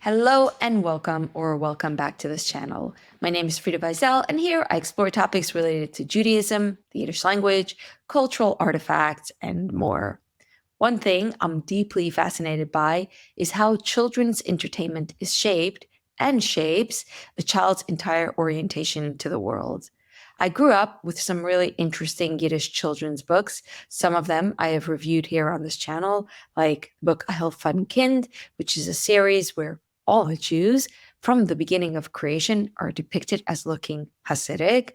Hello and welcome back to this channel. My name is Frida Weisel, and here I explore topics related to Judaism, the Yiddish language, cultural artifacts, and more. One thing I'm deeply fascinated by is how children's entertainment is shaped and shapes a child's entire orientation to the world. I grew up with some really interesting Yiddish children's books. Some of them I have reviewed here on this channel, like the book A Hilfan Kind, which is a series where all the Jews from the beginning of creation are depicted as looking Hasidic.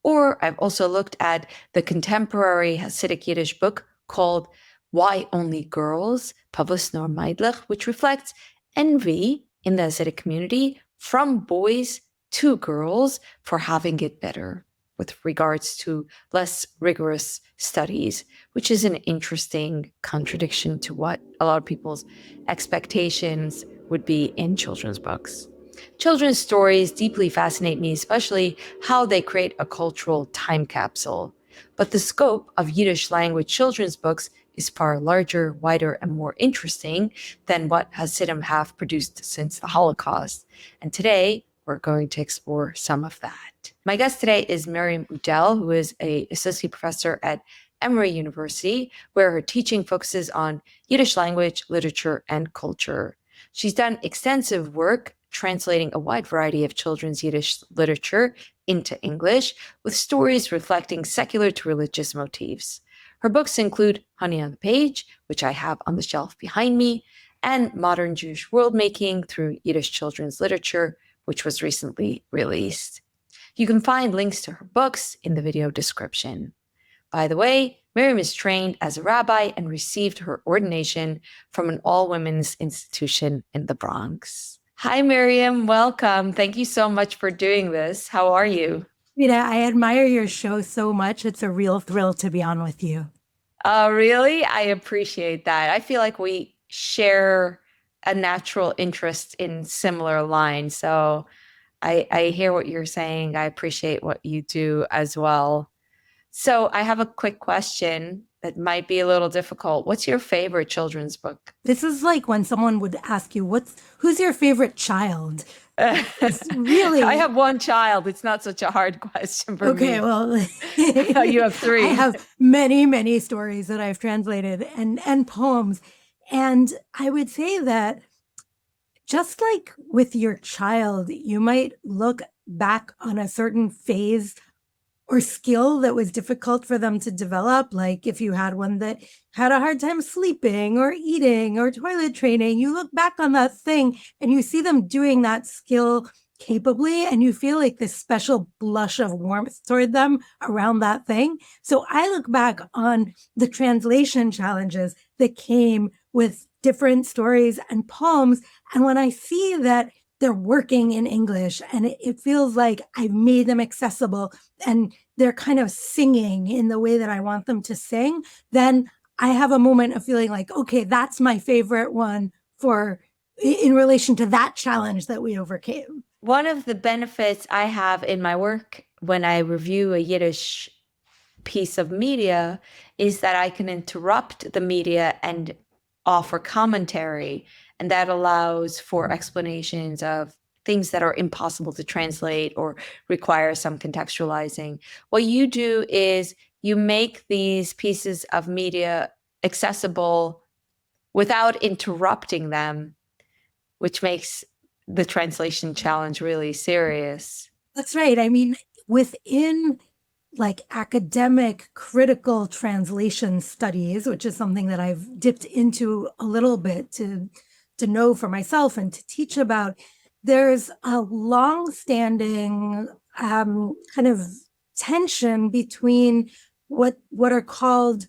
Or I've also looked at the contemporary Hasidic Yiddish book called Why Only Girls, published Nor Meidlich, which reflects envy in the Hasidic community from boys to girls for having it better with regards to less rigorous studies, which is an interesting contradiction to what a lot of people's expectations would be in children's books. Children's stories deeply fascinate me, especially how they create a cultural time capsule. But the scope of Yiddish language children's books is far larger, wider, and more interesting than what Hasidim have produced since the Holocaust. And today, we're going to explore some of that. My guest today is Miriam Udel, who is an associate professor at Emory University, where her teaching focuses on Yiddish language, literature, and culture. She's done extensive work translating a wide variety of children's Yiddish literature into English, with stories reflecting secular to religious motifs. Her books include Honey on the Page, which I have on the shelf behind me, and Modern Jewish World-Making through Yiddish children's literature, which was recently released. You can find links to her books in the video description. By the way, Miriam is trained as a rabbi and received her ordination from an all-women's institution in the Bronx. Hi, Miriam. Welcome. Thank you so much for doing this. How are you? Rita, I admire your show so much. It's a real thrill to be on with you. Really? I appreciate that. I feel like we share a natural interest in similar lines. So I hear what you're saying. I appreciate what you do as well. So I have a quick question that might be a little difficult. What's your favorite children's book? This is like when someone would ask you, who's your favorite child? Really? I have one child. It's not such a hard question for me. Okay, well, You have three. I have many stories that I've translated and poems. And I would say that just like with your child, you might look back on a certain phase or skill that was difficult for them to develop. Like if you had one that had a hard time sleeping or eating or toilet training, you look back on that thing and you see them doing that skill capably and you feel like this special blush of warmth toward them around that thing. So I look back on the translation challenges that came with different stories and poems. And when I see that they're working in English and it feels like I've made them accessible and they're kind of singing in the way that I want them to sing, then I have a moment of feeling like, okay, that's my favorite one in relation to that challenge that we overcame. One of the benefits I have in my work when I review a Yiddish piece of media is that I can interrupt the media and offer commentary. And that allows for explanations of things that are impossible to translate or require some contextualizing. What you do is you make these pieces of media accessible without interrupting them, which makes the translation challenge really serious. That's right. I mean, within like academic critical translation studies, which is something that I've dipped into a little bit to know for myself and to teach about, there's a long-standing kind of tension between what are called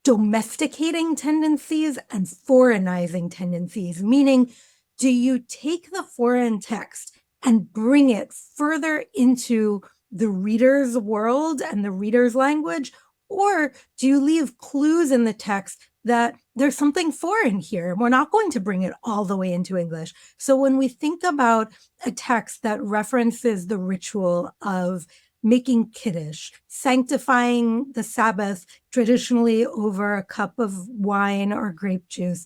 domesticating tendencies and foreignizing tendencies, meaning do you take the foreign text and bring it further into the reader's world and the reader's language, or do you leave clues in the text that there's something foreign here? We're not going to bring it all the way into English. So when we think about a text that references the ritual of making Kiddush, sanctifying the Sabbath traditionally over a cup of wine or grape juice,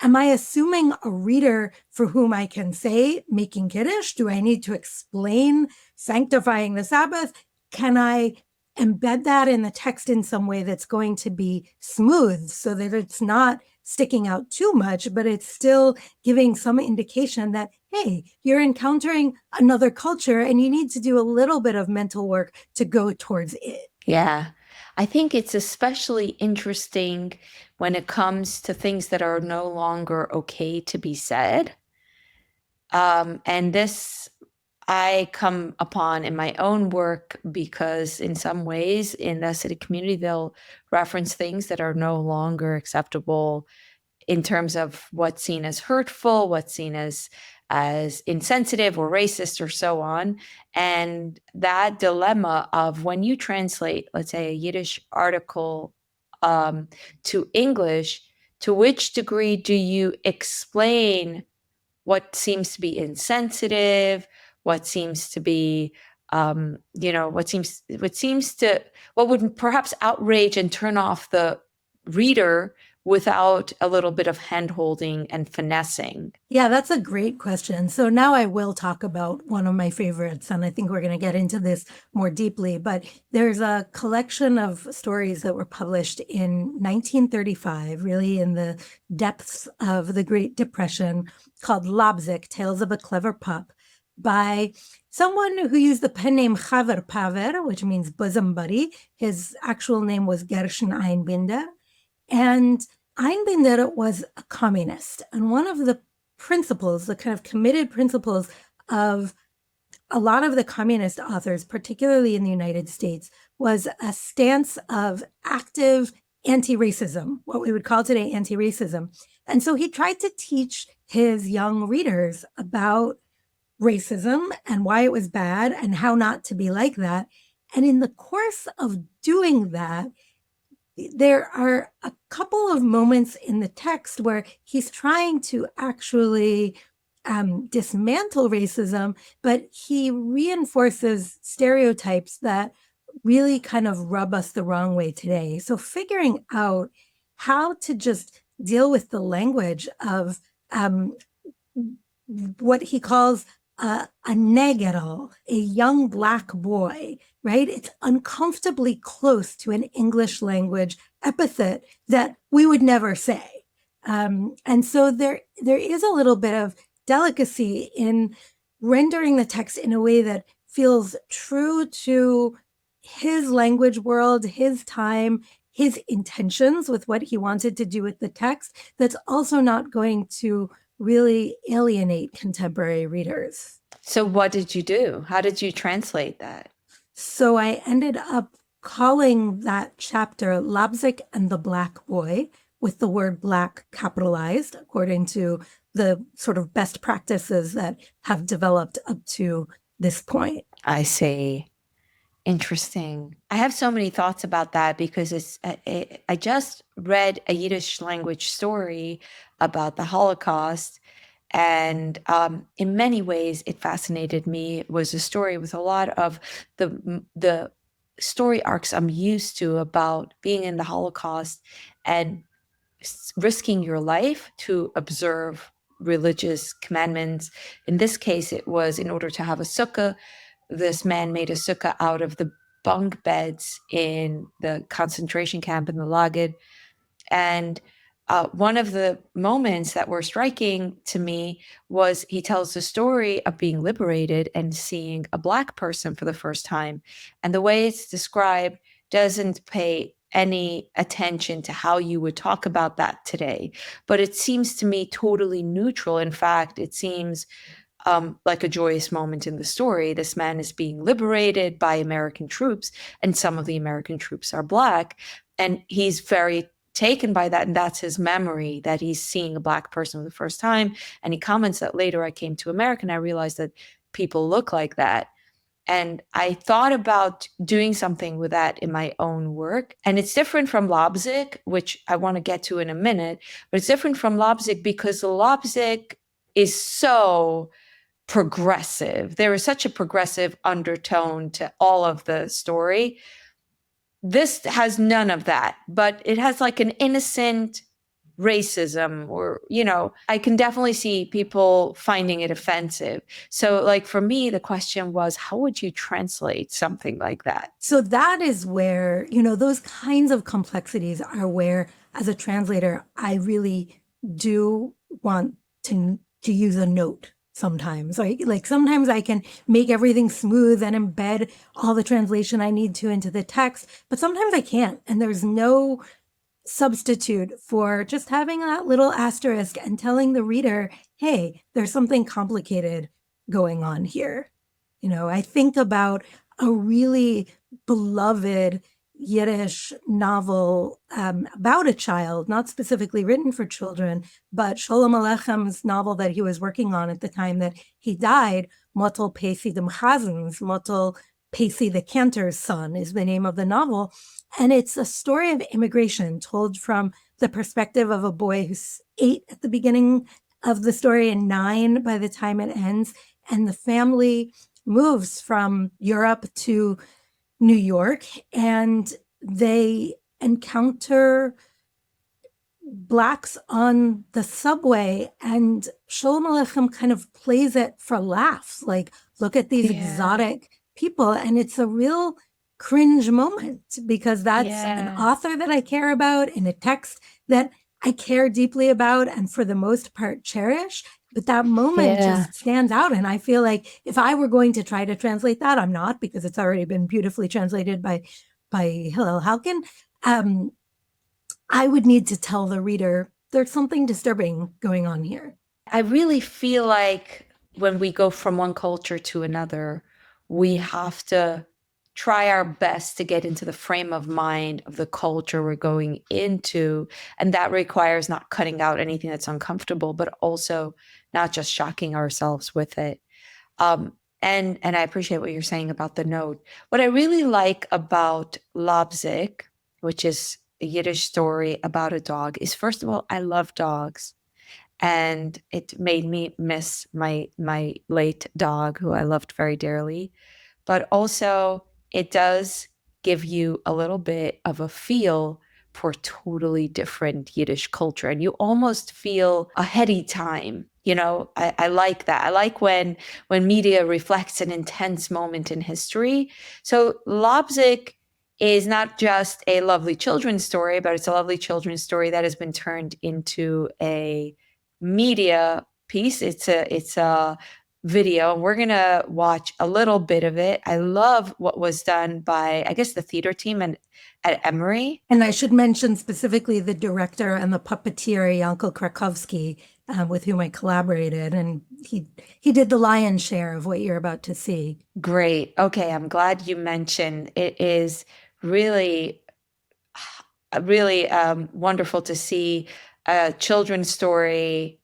am I assuming a reader for whom I can say making Kiddush? Do I need to explain sanctifying the Sabbath? Can I embed that in the text in some way that's going to be smooth so that it's not sticking out too much, but it's still giving some indication that, hey, you're encountering another culture and you need to do a little bit of mental work to go towards it. Yeah. I think it's especially interesting when it comes to things that are no longer okay to be said. And this I come upon in my own work because in some ways in the Hasidic community, they'll reference things that are no longer acceptable in terms of what's seen as hurtful, what's seen as insensitive or racist or so on. And that dilemma of when you translate, let's say, a Yiddish article to English, to which degree do you explain what seems to be insensitive, what seems to be what would perhaps outrage and turn off the reader without a little bit of hand-holding and finessing? Yeah, that's a great question. So now I will talk about one of my favorites, and I think we're going to get into this more deeply. But there's a collection of stories that were published in 1935, really in the depths of the Great Depression, called Labzik, Tales of a Clever Pup, by someone who used the pen name Chaver Paver, which means bosom buddy. His actual name was Gershon Einbinder. And Einbinder was a communist. And one of the principles, the kind of committed principles of a lot of the communist authors, particularly in the United States, was a stance of active anti-racism, what we would call today anti-racism. And so he tried to teach his young readers about racism and why it was bad and how not to be like that. And in the course of doing that, there are a couple of moments in the text where he's trying to actually dismantle racism, but he reinforces stereotypes that really kind of rub us the wrong way today. So figuring out how to just deal with the language of what he calls a negero, a young Black boy, right? It's uncomfortably close to an English language epithet that we would never say. And so there is a little bit of delicacy in rendering the text in a way that feels true to his language world, his time, his intentions with what he wanted to do with the text, that's also not going to really alienate contemporary readers. So what did you do? How did you translate that? So I ended up calling that chapter Labzik and the Black Boy, with the word Black capitalized, according to the sort of best practices that have developed up to this point. I see. Interesting. I have so many thoughts about that because I just read a Yiddish language story about the Holocaust. And in many ways, it fascinated me. It was a story with a lot of the story arcs I'm used to about being in the Holocaust and risking your life to observe religious commandments. In this case, it was in order to have a sukkah. This man made a sukkah out of the bunk beds in the concentration camp in the Lager. And one of the moments that were striking to me was he tells the story of being liberated and seeing a Black person for the first time. And the way it's described doesn't pay any attention to how you would talk about that today. But it seems to me totally neutral. In fact, it seems like a joyous moment in the story. This man is being liberated by American troops, and some of the American troops are Black. And he's very taken by that, and that's his memory, that he's seeing a Black person for the first time. And he comments that later I came to America and I realized that people look like that. And I thought about doing something with that in my own work. And it's different from Labzik, which I want to get to in a minute, but it's different from Labzik because Labzik is so progressive. There is such a progressive undertone to all of the story. This has none of that, but it has like an innocent racism, or, I can definitely see people finding it offensive. So like for me, the question was, how would you translate something like that? So that is where, those kinds of complexities are where, as a translator, I really do want to use a note sometimes. Like sometimes I can make everything smooth and embed all the translation I need to into the text, but sometimes I can't. And there's no substitute for just having that little asterisk and telling the reader, hey, there's something complicated going on here. I think about a really beloved Yiddish novel about a child, not specifically written for children, but Sholem Aleichem's novel that he was working on at the time that he died, Motel Pesi the Mchazen's, Motel Pesi the cantor's son is the name of the novel. And it's a story of immigration told from the perspective of a boy who's 8 at the beginning of the story and 9 by the time it ends. And the family moves from Europe to New York, and they encounter Blacks on the subway, and Sholem Aleichem kind of plays it for laughs. Like, look at these exotic people. And it's a real cringe moment because that's an author that I care about in a text that I care deeply about and for the most part cherish. But that moment just stands out. And I feel like if I were going to try to translate that, I'm not, because it's already been beautifully translated by Hillel Halkin. I would need to tell the reader there's something disturbing going on here. I really feel like when we go from one culture to another, we have to try our best to get into the frame of mind of the culture we're going into. And that requires not cutting out anything that's uncomfortable, but also not just shocking ourselves with it. And I appreciate what you're saying about the note. What I really like about Lobzik, which is a Yiddish story about a dog, is, first of all, I love dogs. And it made me miss my late dog, who I loved very dearly. But also, it does give you a little bit of a feel for totally different Yiddish culture. And you almost feel a heady time. I like that. I like when media reflects an intense moment in history. So Lobzik is not just a lovely children's story, but it's a lovely children's story that has been turned into a media piece. It's a video. We're going to watch a little bit of it. I love what was done by, I guess, the theater team at Emory. And I should mention specifically the director and the puppeteer, Yankel Krakowski, with whom I collaborated. And he did the lion's share of what you're about to see. Great. Okay. I'm glad you mentioned it. Is really, really wonderful to see a children's story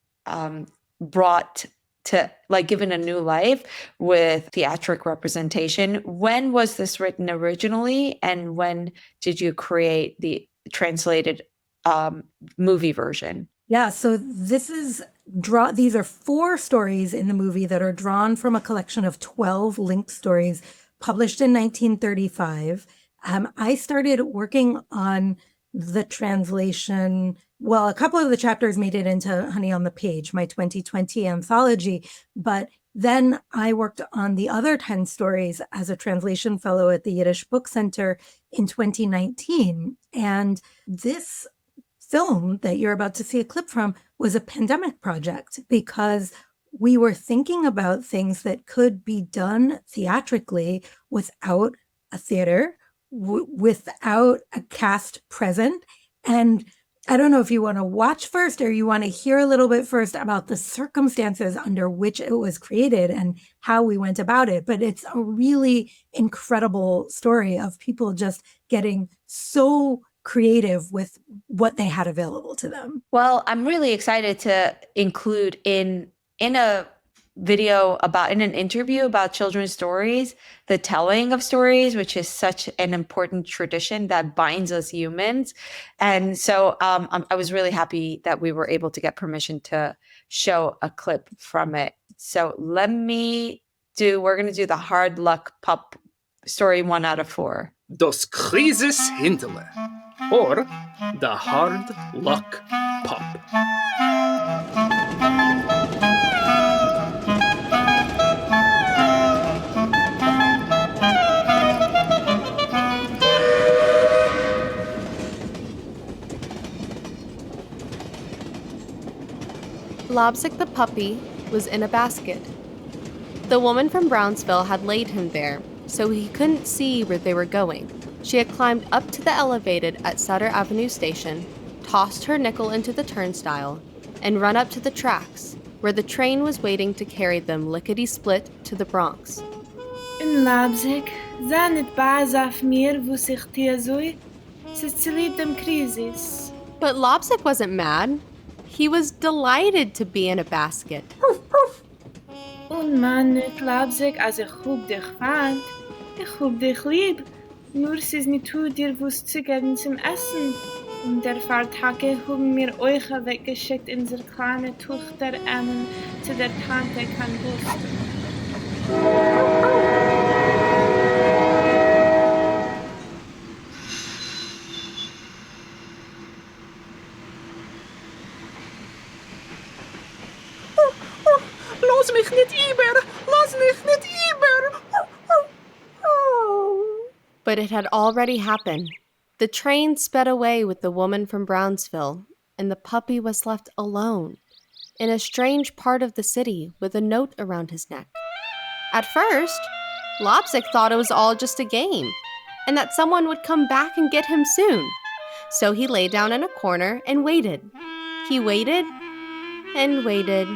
brought to, like, given a new life with theatric representation. When was this written originally, and when did you create the translated movie version? Yeah, so these are 4 stories in the movie that are drawn from a collection of 12 linked stories published in 1935. I started working on the translation. Well, a couple of the chapters made it into Honey on the Page, my 2020 anthology, but then I worked on the other 10 stories as a translation fellow at the Yiddish Book Center in 2019. And this film that you're about to see a clip from was a pandemic project, because we were thinking about things that could be done theatrically without a theater, without a cast present. And I don't know if you want to watch first or you want to hear a little bit first about the circumstances under which it was created and how we went about it. But it's a really incredible story of people just getting so creative with what they had available to them. Well, I'm really excited to include in a video in an interview about children's stories, the telling of stories, which is such an important tradition that binds us humans. And so I was really happy that we were able to get permission to show a clip from it. So we're going to do the hard luck pup story 1 out of 4. Das Krisis Hinterle. or the hard luck pup. Lobsick the puppy was in a basket. The woman from Brownsville had laid him there, so he couldn't see where they were going. She had climbed up to the elevated at Sutter Avenue Station, tossed her nickel into the turnstile, and run up to the tracks, where the train was waiting to carry them lickety-split to the Bronx. In Leipzig, sei nicht böse auf mir, wo sich dir so, es ist zu lieb dem Krisis. But Lobsick wasn't mad. He was delighted to be in a basket. Und man nicht Leipzig, als ich hab dich fand. Ich hab dich lieb. Nur es ist nicht zu dir was zu geben zum Essen. Und der Fahrtage haben mir euch weggeschickt, unsere kleine Tochter Anne zu der Tante kann Boston. Lass mich nicht über! Lass mich nicht über! But it had already happened. The train sped away with the woman from Brownsville, and the puppy was left alone in a strange part of the city with a note around his neck. At first, Lobsick thought it was all just a game, and that someone would come back and get him soon. So he lay down in a corner and waited. He waited and waited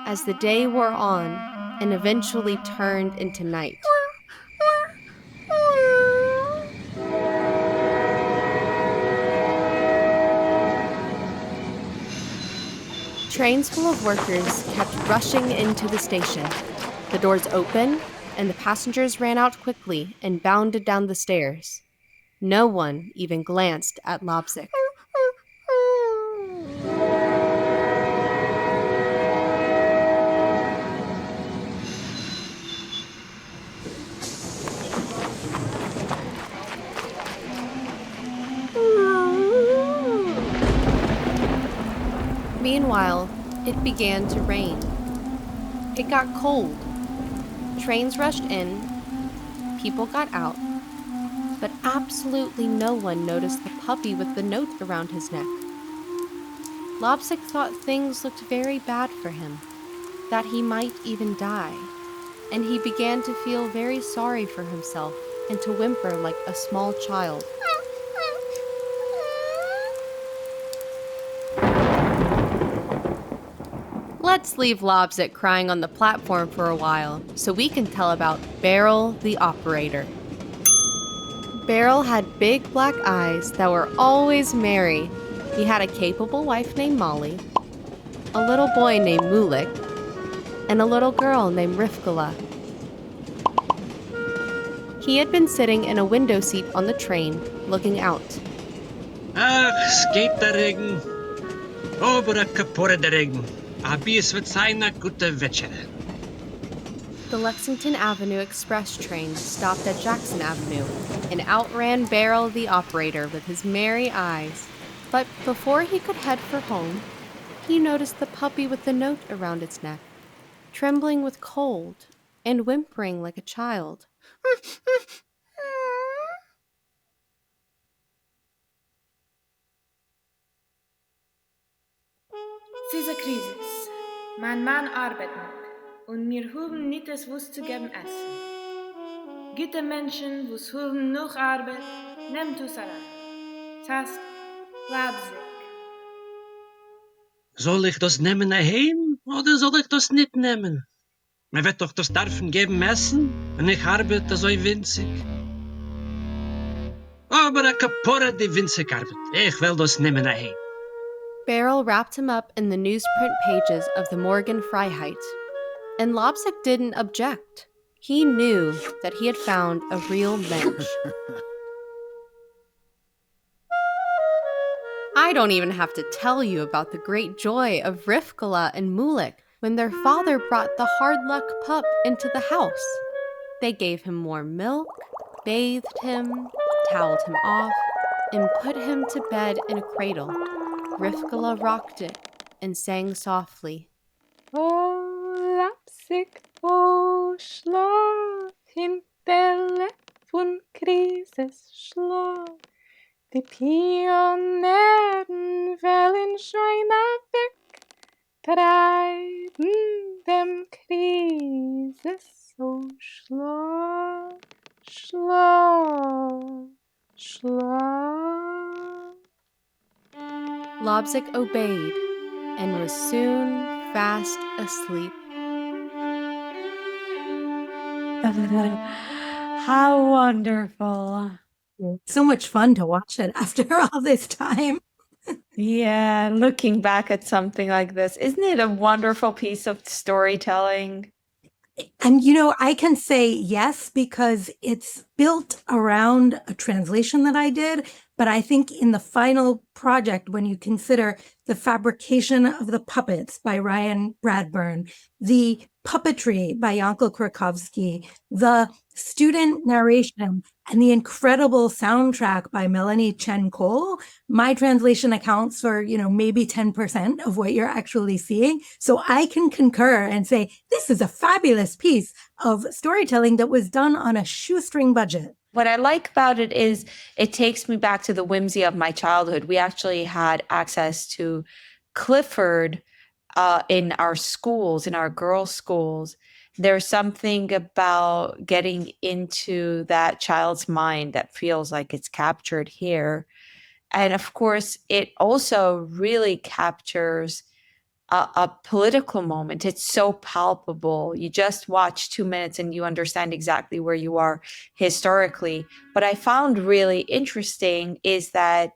as the day wore on and eventually turned into night. Trains full of workers kept rushing into the station. The doors opened, and the passengers ran out quickly and bounded down the stairs. No one even glanced at Lobsick. Meanwhile, it began to rain. It got cold. Trains rushed in, people got out, but absolutely no one noticed the puppy with the note around his neck. Lobsick thought things looked very bad for him, that he might even die, and he began to feel very sorry for himself and to whimper like a small child. Let's leave Lobsick crying on the platform for a while so we can tell about Beryl the operator. Beryl had big black eyes that were always merry. He had a capable wife named Molly, a little boy named Mulik, and a little girl named Rivkala. He had been sitting in a window seat on the train, looking out. Ach, es geht der Regen. Obere kaputte der Regen. Aber es wird sein eine gute Wetschere. The Lexington Avenue Express train stopped at Jackson Avenue and outran Beryl the operator with his merry eyes. But before he could head for home, he noticed the puppy with the note around its neck, trembling with cold and whimpering like a child. Es ist eine Krise. Mein Mann arbeitet nicht und wir haben nicht das was zu geben essen. Gute Menschen, die haben noch Arbeit, nehmt es allein. Das heißt, Leipzig. Soll ich das nehmen daheim oder soll ich das nicht nehmen? Man wird doch das Darfen geben essen und ich arbeite so winzig. Aber eine kaputte die winzig arbeit. Ich will das nehmen daheim. Beryl wrapped him up in the newsprint pages of the Morgan Freiheit, and Lobsick didn't object. He knew that he had found a real mensch. I don't even have to tell you about the great joy of Rivkala and Mulik when their father brought the hard luck pup into the house. They gave him more milk, bathed him, toweled him off, and put him to bed in a cradle. Rivkala rocked it and sang softly. Oh, lapsig, oh, schlaf, hinter von Krises schlaf. Die Pioneren wollen Schweine weg, treiben dem Krises, oh, schlaf, schlaf, schlaf. Lobzik obeyed and was soon fast asleep. How wonderful. So much fun to watch it after all this time. Yeah, looking back at something like this, isn't it a wonderful piece of storytelling? And, I can say yes, because it's built around a translation that I did. But I think in the final project, when you consider the fabrication of the puppets by Ryan Bradburn, the puppetry by Yankel Krakowski, the student narration, and the incredible soundtrack by Melanie Chen Cole, my translation accounts for, maybe 10% of what you're actually seeing. So I can concur and say, this is a fabulous piece of storytelling that was done on a shoestring budget. What I like about it is it takes me back to the whimsy of my childhood. We actually had access to Clifford in our schools, in our girls' schools. There's something about getting into that child's mind that feels like it's captured here. And of course, it also really captures a political moment. It's so palpable. You just watch 2 minutes and you understand exactly where you are historically. What I found really interesting is that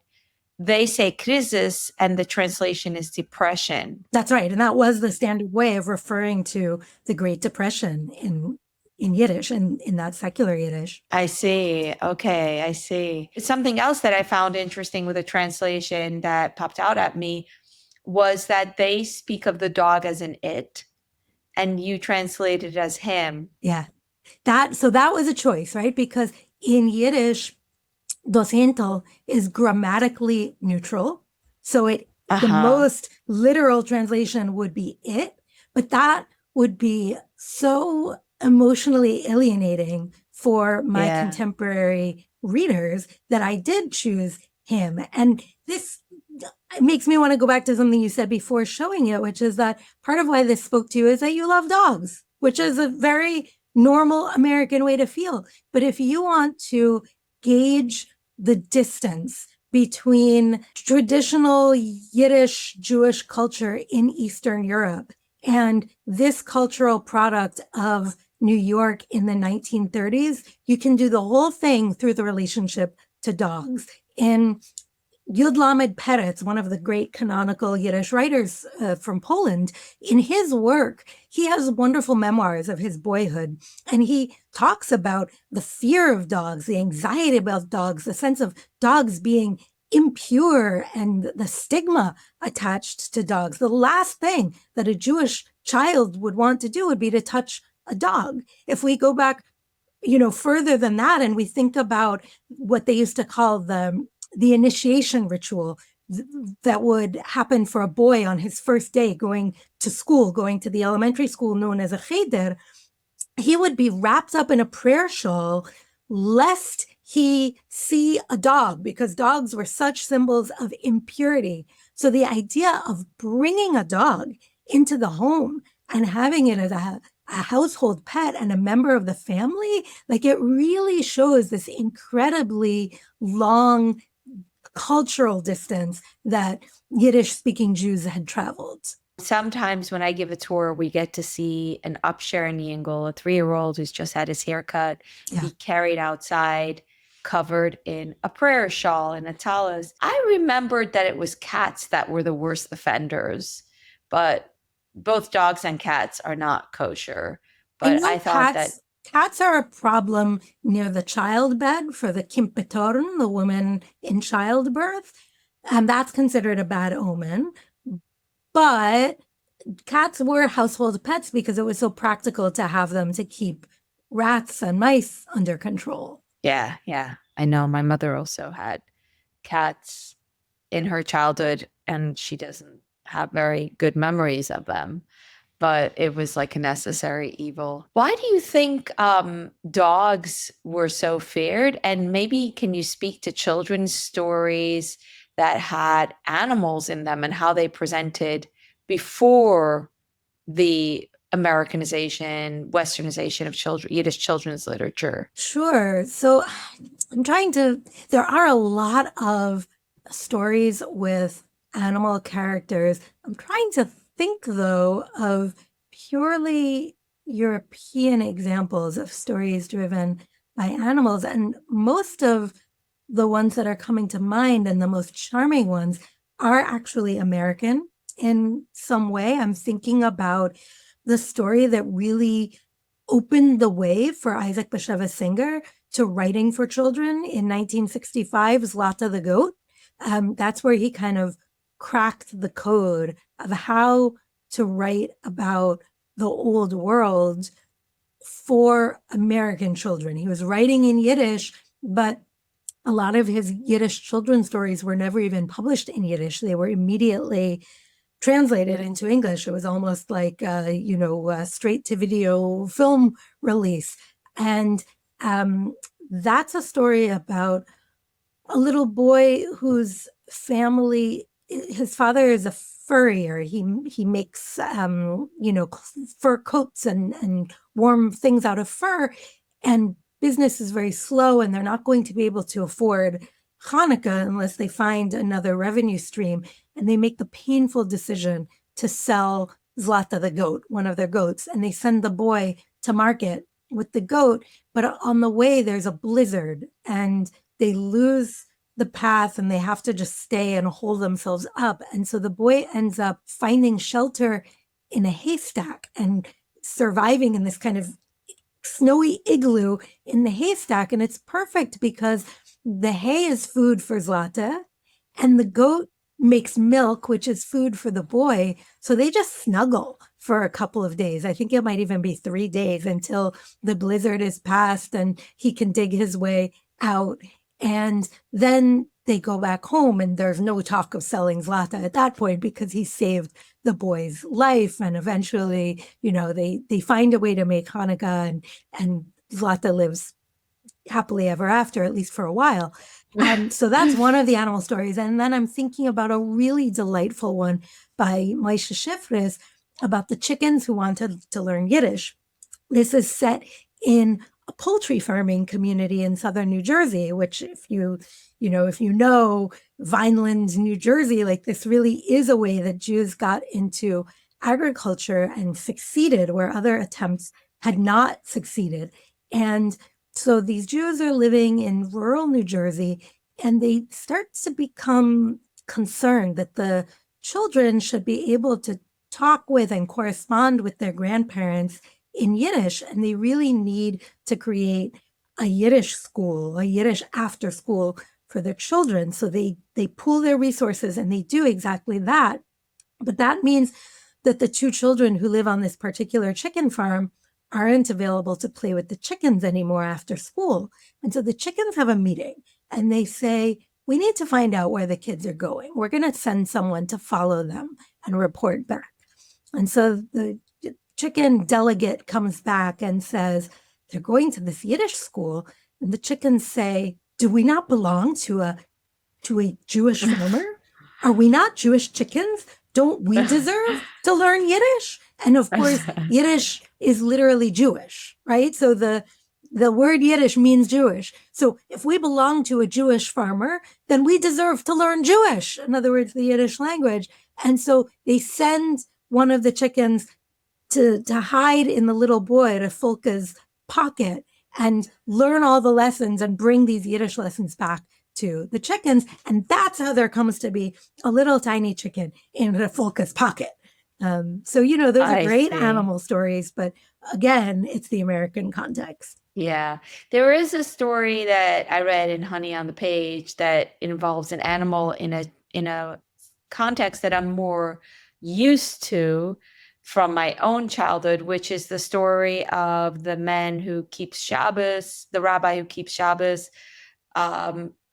they say crisis and the translation is depression. That's right. And that was the standard way of referring to the Great Depression in Yiddish, in that secular Yiddish. I see. Okay, I see. Something else that I found interesting with the translation that popped out at me was that they speak of the dog as an it, and you translate it as him. Yeah. So that was a choice, right? Because in Yiddish, dosiento is grammatically neutral. So the most literal translation would be it, but that would be so emotionally alienating for my contemporary readers that I did choose him. And this makes me want to go back to something you said before showing it, which is that part of why this spoke to you is that you love dogs, which is a very normal American way to feel. But if you want to gauge the distance between traditional Yiddish Jewish culture in Eastern Europe and this cultural product of New York in the 1930s, you can do the whole thing through the relationship to dogs. In Yud Lamed Peretz, one of the great canonical Yiddish writers from Poland, in his work, he has wonderful memoirs of his boyhood. And he talks about the fear of dogs, the anxiety about dogs, the sense of dogs being impure and the stigma attached to dogs. The last thing that a Jewish child would want to do would be to touch a dog. If we go back, further than that, and we think about what they used to call the initiation ritual that would happen for a boy on his first day going to school, going to the elementary school known as a cheder, he would be wrapped up in a prayer shawl lest he see a dog, because dogs were such symbols of impurity. So the idea of bringing a dog into the home and having it as a household pet and a member of the family, like, it really shows this incredibly long cultural distance that Yiddish-speaking Jews had traveled. Sometimes when I give a tour, we get to see an upshare in Yingle, a 3-year-old who's just had his hair cut, be carried outside, covered in a prayer shawl and a talis. I remembered that it was cats that were the worst offenders, but both dogs and cats are not kosher. But I thought that cats are a problem near the childbed for the kimpetorn, the woman in childbirth, and that's considered a bad omen. But cats were household pets because it was so practical to have them to keep rats and mice under control. Yeah. I know my mother also had cats in her childhood, and she doesn't have very good memories of them. But it was like a necessary evil. Why do you think dogs were so feared? And maybe can you speak to children's stories that had animals in them and how they presented before the Americanization, Westernization of Yiddish children's literature? Sure. So there are a lot of stories with animal characters. I'm trying to think, though, of purely European examples of stories driven by animals. And most of the ones that are coming to mind and the most charming ones are actually American in some way. I'm thinking about the story that really opened the way for Isaac Bashevis Singer to writing for children in 1965, Zlata the Goat. That's where he kind of cracked the code of how to write about the old world for American children. He was writing in Yiddish, but a lot of his Yiddish children's stories were never even published in Yiddish. They were immediately translated into English. It was almost like, a straight-to-video film release. And that's a story about a little boy whose family, his father is a furrier. He makes, fur coats and warm things out of fur. And business is very slow, and they're not going to be able to afford Hanukkah unless they find another revenue stream. And they make the painful decision to sell Zlata the goat, one of their goats, and they send the boy to market with the goat. But on the way, there's a blizzard, and they lose the path, and they have to just stay and hold themselves up. And so the boy ends up finding shelter in a haystack and surviving in this kind of snowy igloo in the haystack. And it's perfect because the hay is food for Zlata, and the goat makes milk, which is food for the boy. So they just snuggle for a couple of days. I think it might even be 3 days until the blizzard is past and he can dig his way out. And then they go back home, and there's no talk of selling Zlata at that point because he saved the boy's life. And eventually, they find a way to make Hanukkah, and Zlata lives happily ever after, at least for a while. So that's one of the animal stories. And then I'm thinking about a really delightful one by Moshe Shifris about the chickens who wanted to learn Yiddish. This is set in a poultry farming community in southern New Jersey, which if you know Vineland, New Jersey, like this really is a way that Jews got into agriculture and succeeded where other attempts had not succeeded. And so these Jews are living in rural New Jersey, and they start to become concerned that the children should be able to talk with and correspond with their grandparents in Yiddish, and they really need to create a Yiddish school, a Yiddish after school for their children. So they pool their resources, and they do exactly that. But that means that the two children who live on this particular chicken farm aren't available to play with the chickens anymore after school. And so the chickens have a meeting, and they say, we need to find out where the kids are going. We're going to send someone to follow them and report back. And so the chicken delegate comes back and says, they're going to this Yiddish school. And the chickens say, do we not belong to a Jewish farmer? Are we not Jewish chickens? Don't we deserve to learn Yiddish? And of course, Yiddish is literally Jewish, right? So the word Yiddish means Jewish. So if we belong to a Jewish farmer, then we deserve to learn Jewish. In other words, the Yiddish language. And so they send one of the chickens to hide in the little boy at Fulka's pocket and learn all the lessons and bring these Yiddish lessons back to the chickens. And that's how there comes to be a little tiny chicken in Fulka's pocket. Those are great animal stories, but again, it's the American context. Yeah. There is a story that I read in Honey on the Page that involves an animal in a context that I'm more used to from my own childhood, which is the story of the man who keeps Shabbos, the rabbi who keeps Shabbos,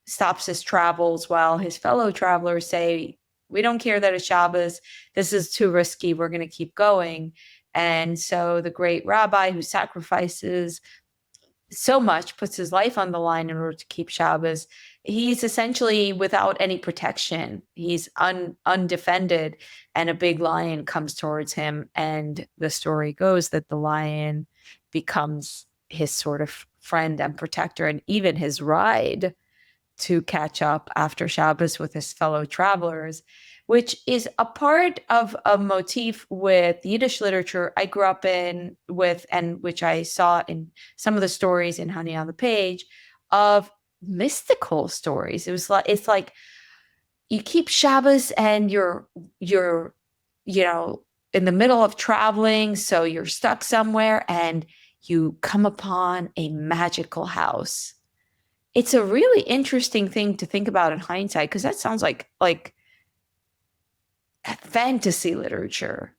stops his travels while his fellow travelers say, we don't care that it's Shabbos. This is too risky. We're going to keep going. And so the great rabbi who sacrifices so much, puts his life on the line in order to keep Shabbos, he's essentially without any protection. He's undefended, and a big lion comes towards him. And the story goes that the lion becomes his sort of friend and protector, and even his ride to catch up after Shabbos with his fellow travelers, which is a part of a motif with Yiddish literature I grew up in with, and which I saw in some of the stories in Honey on the Page, of mystical stories. It's like you keep Shabbos and you're in the middle of traveling, so you're stuck somewhere and you come upon a magical house. It's a really interesting thing to think about in hindsight, because that sounds like fantasy literature.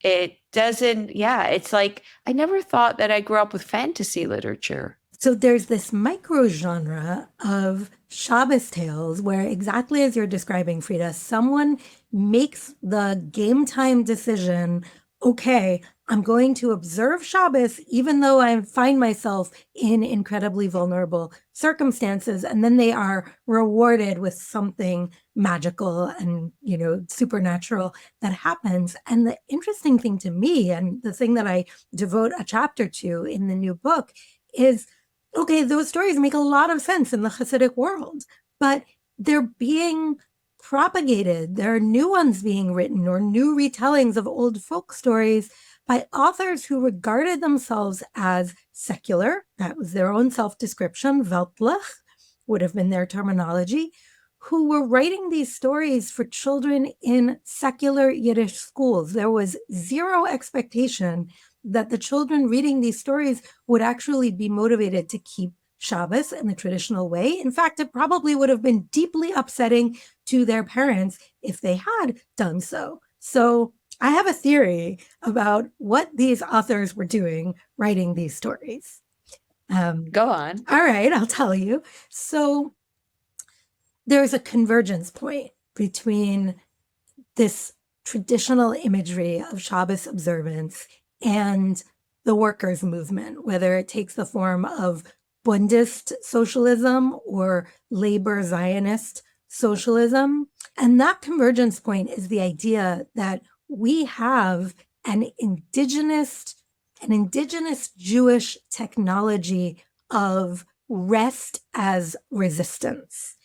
It doesn't, it's like, I never thought that I grew up with fantasy literature. So there's this micro genre of Shabbos tales where, exactly as you're describing, Frida, someone makes the game time decision, okay, I'm going to observe Shabbos even though I find myself in incredibly vulnerable circumstances, and then they are rewarded with something magical and, supernatural that happens. And the interesting thing to me, and the thing that I devote a chapter to in the new book, is, okay, those stories make a lot of sense in the Hasidic world, but they're being propagated. There are new ones being written, or new retellings of old folk stories by authors who regarded themselves as secular. That was their own self-description. Weltlich would have been their terminology, who were writing these stories for children in secular Yiddish schools. There was zero expectation that the children reading these stories would actually be motivated to keep Shabbos in the traditional way. In fact, it probably would have been deeply upsetting to their parents if they had done so. So I have a theory about what these authors were doing writing these stories. Go on. All right, I'll tell you. So there's a convergence point between this traditional imagery of Shabbos observance and the workers' movement, whether it takes the form of Bundist socialism or labor Zionist socialism. And that convergence point is the idea that we have an indigenous Jewish technology of rest as resistance.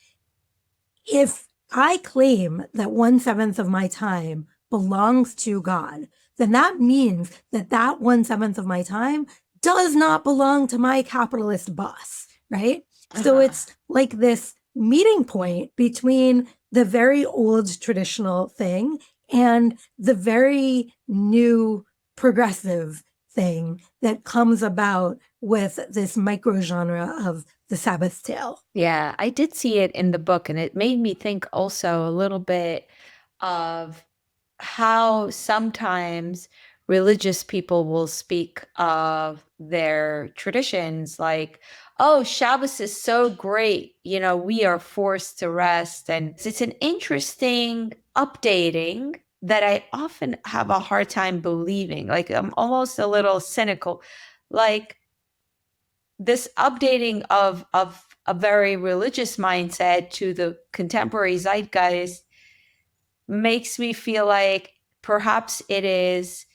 If I claim that 1/7 of my time belongs to God, then that means that 1/7 of my time does not belong to my capitalist boss, right? So it's like this meeting point between the very old traditional thing and the very new progressive thing that comes about with this microgenre of the Sabbath tale. Yeah, I did see it in the book, and it made me think also a little bit of how sometimes religious people will speak of their traditions like, oh, Shabbos is so great, we are forced to rest. And it's an interesting updating that I often have a hard time believing. Like, I'm almost a little cynical. Like, this updating of a very religious mindset to the contemporary zeitgeist makes me feel like perhaps it is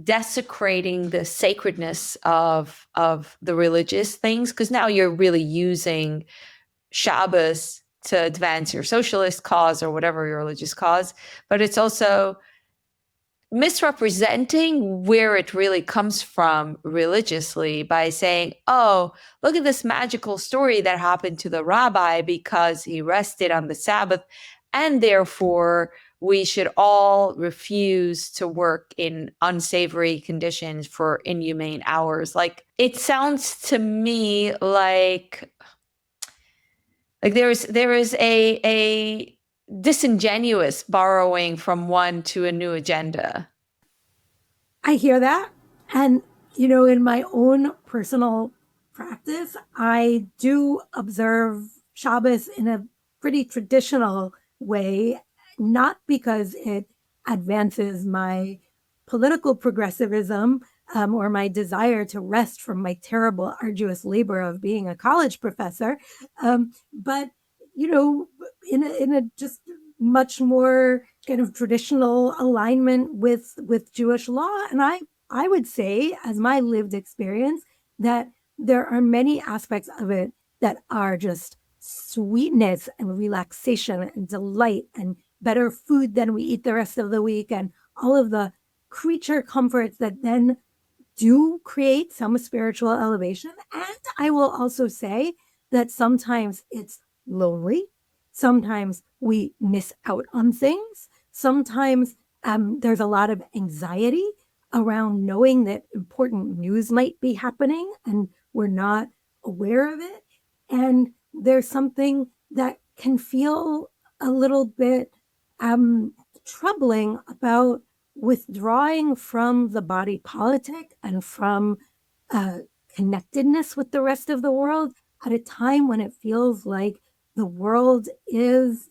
desecrating the sacredness of the religious things, because now you're really using Shabbos to advance your socialist cause or whatever your religious cause, but it's also misrepresenting where it really comes from religiously by saying, oh, look at this magical story that happened to the rabbi because he rested on the Sabbath, and therefore we should all refuse to work in unsavory conditions for inhumane hours. Like, it sounds to me like there is a disingenuous borrowing from one to a new agenda. I hear that. And, in my own personal practice, I do observe Shabbos in a pretty traditional way, not because it advances my political progressivism or my desire to rest from my terrible, arduous labor of being a college professor, but in a just much more kind of traditional alignment with Jewish law. And I would say, as my lived experience, that there are many aspects of it that are just sweetness and relaxation and delight and better food than we eat the rest of the week and all of the creature comforts that then do create some spiritual elevation. And I will also say that sometimes it's lonely. Sometimes we miss out on things. Sometimes there's a lot of anxiety around knowing that important news might be happening and we're not aware of it. And there's something that can feel a little bit troubling about withdrawing from the body politic and from connectedness with the rest of the world at a time when it feels like the world is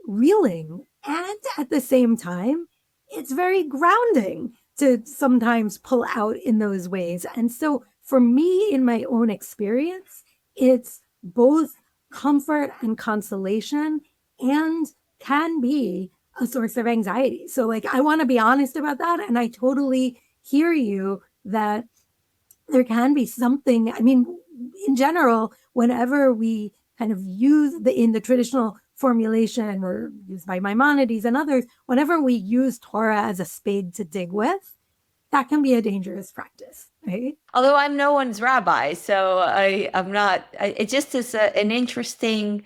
reeling. And at the same time, it's very grounding to sometimes pull out in those ways. And so for me, in my own experience, it's both comfort and consolation and can be a source of anxiety. So like, I want to be honest about that. And I totally hear you that there can be something, I mean, in general, whenever we kind of use in the traditional formulation or used by Maimonides and others, whenever we use Torah as a spade to dig with, that can be a dangerous practice, right? Although I'm no one's rabbi, so I'm not, it just is an interesting,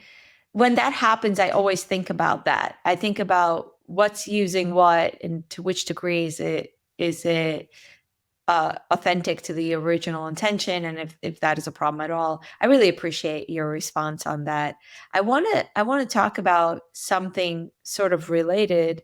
when that happens, I always think about that. I think about what's using what and to which degree is it authentic to the original intention, and if that is a problem at all. I really appreciate your response on that. I want to talk about something sort of related.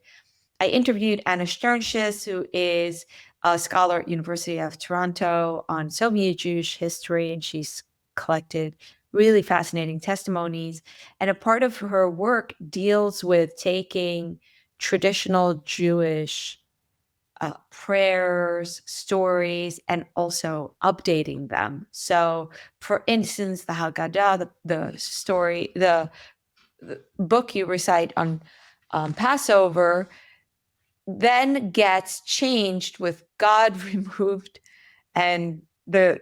I interviewed Anna Sternschus, who is a scholar at University of Toronto on Soviet Jewish history, and she's collected really fascinating testimonies. And a part of her work deals with taking traditional Jewish prayers, stories, and also updating them. So, for instance, the Haggadah, the story, the book you recite on Passover, then gets changed with God removed, and the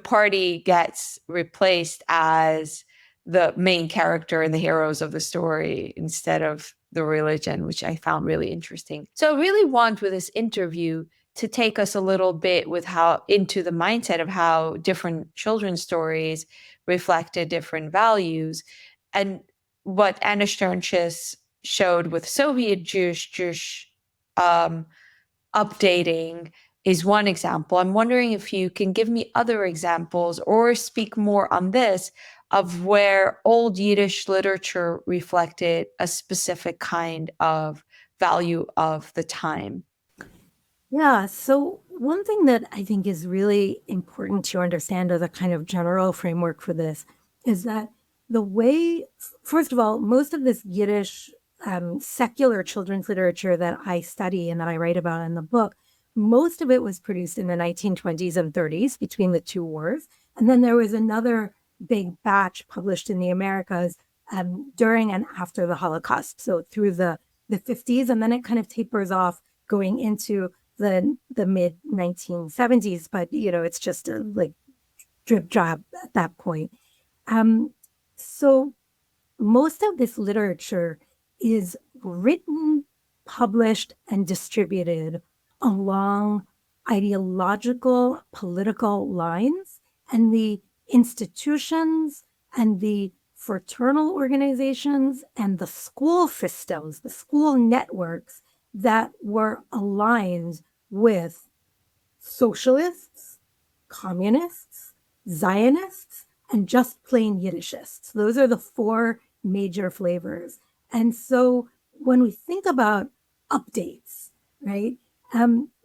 party gets replaced as the main character and the heroes of the story instead of the religion, which I found really interesting. So I really want with this interview to take us a little bit with how into the mindset of how different children's stories reflected different values. And what Anna Sternschus showed with Soviet Jewish updating is one example. I'm wondering if you can give me other examples or speak more on this of where old Yiddish literature reflected a specific kind of value of the time. Yeah. So one thing that I think is really important to understand as a kind of general framework for this is that the way, first of all, most of this Yiddish secular children's literature that I study and that I write about in the book, most of it was produced in the 1920s and 30s between the two wars. And then there was another big batch published in the Americas during and after the Holocaust. So through the 50s, and then it kind of tapers off going into the mid 1970s. But, it's just a like drip drop at that point. So most of this literature is written, published, and distributed along ideological, political lines, and the institutions and the fraternal organizations and the school systems, the school networks that were aligned with socialists, communists, Zionists, and just plain Yiddishists. Those are the four major flavors. And so when we think about updates, right,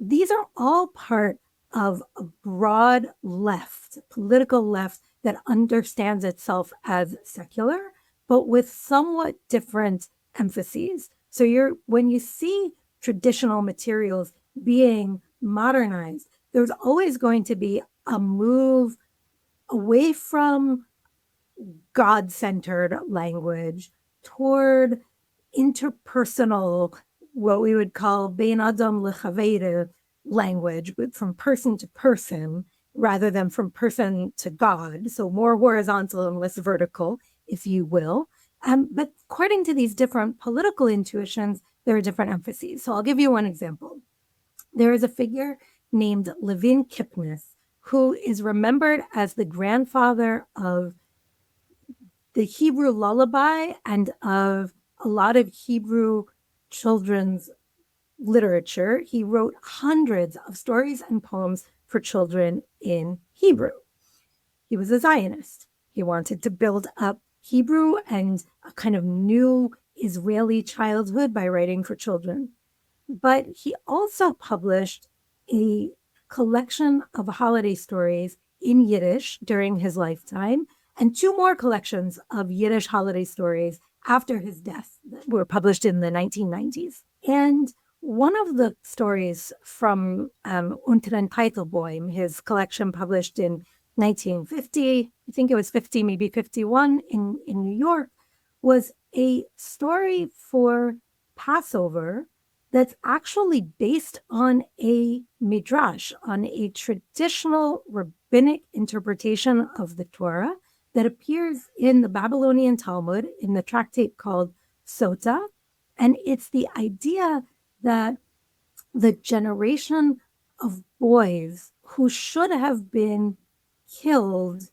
these are all part of a broad left, political left, that understands itself as secular, but with somewhat different emphases. So when you see traditional materials being modernized, there's always going to be a move away from God-centered language toward interpersonal, what we would call bein adam lechaveira language, but from person to person rather than from person to God. So more horizontal and less vertical, if you will. But according to these different political intuitions, there are different emphases. So I'll give you one example. There is a figure named Levin Kipnis, who is remembered as the grandfather of the Hebrew lullaby and of a lot of Hebrew children's literature. He wrote hundreds of stories and poems for children in Hebrew. He was a Zionist. He wanted to build up Hebrew and a kind of new Israeli childhood by writing for children. But he also published a collection of holiday stories in Yiddish during his lifetime, and two more collections of Yiddish holiday stories after his death that were published in the 1990s. And one of the stories from Unter den Teitelbäumen, his collection published in 1950, I think it was 50, maybe 51 in New York, was a story for Passover that's actually based on a midrash, on a traditional rabbinic interpretation of the Torah that appears in the Babylonian Talmud in the tractate called Sota. And it's the idea that the generation of boys who should have been killed